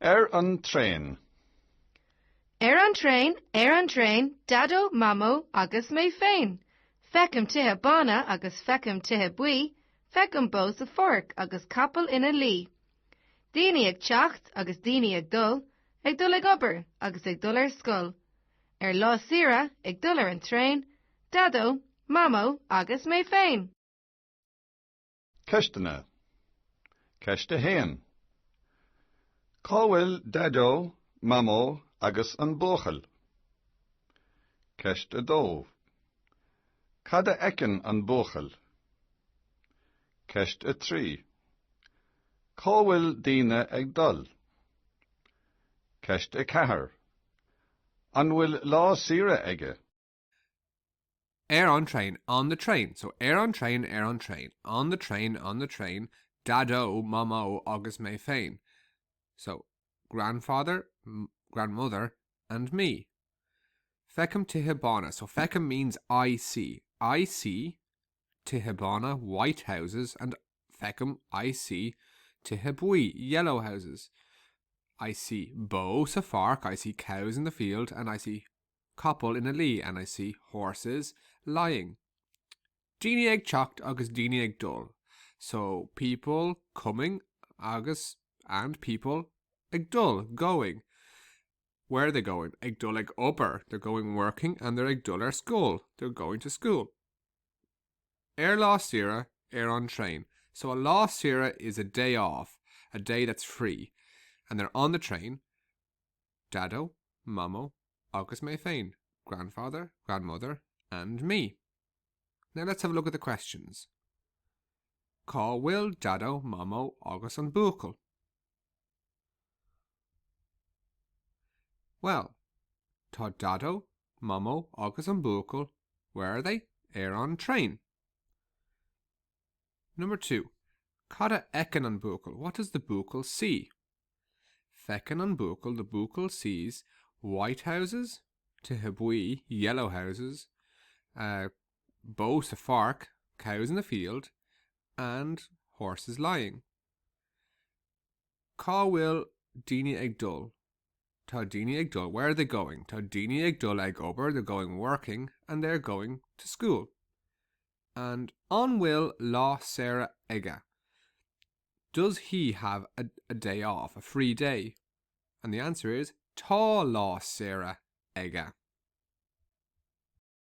an train. Ar an train, dado, mamo, agus mé féin. Fecum tithe bana agus fecum tithe bui, fecum bós a fork agus capel ina lí. Dini ag teacht agus dini ag dul ag obair agus ag dul ar scoil. Lá sira ag dul ar an train, dado, mamo agus mé féin. Ceistena. Ceiste héan. Cáhfuil dado, mamo agus an bóchal. Ceiste dómh. Cada ecin an bóchal. Ceiste trí. Cáhfuil daoine ag dul. Ceiste cethair. An bhfuil lá sira aige. On train, on the train. So on train, on the train, dado, mamo, agus mé féin. So grandfather, grandmother, and me. Fecum tithe bana. So fecum means I see. I see tithe bana, white houses, and fecum I see tithe bui, yellow houses. I see bow sa fark, I see cows in the field, and I see couple in a lea, and I see horses lying. Dini ag teacht agus dini ag dul. So people coming agus and people ag dul, going. Where are they going? Ag dul ag obair. They're going working, and they're ag dul ar school. They're going to school. Lá sira, an train. So a lá sira is a day off, a day that's free. And they're on the train. Dado, mamo, agus mé féin. Grandfather, grandmother, and me. Now let's have a look at the questions. Cá bhfuil dado, mamo, agus an búcail? Well, tá dado, mamo, agus an búcail. Where are they? An train. Number 2. Cada ecin an búcail. What does the búcail see? Fecin an búcail, the búcail sees white houses, tithe bui, yellow houses, bow sa fark, cows in the field, and horses lying. Cá bhfuil daoine ag dul? Tá daoine ag dul. Where are they going? Tá daoine ag dul ag obair. They're going working, and they're going to school. And an bhfuil lá sara aige? Does he have a day off, a free day? And the answer is tá lá sara aige.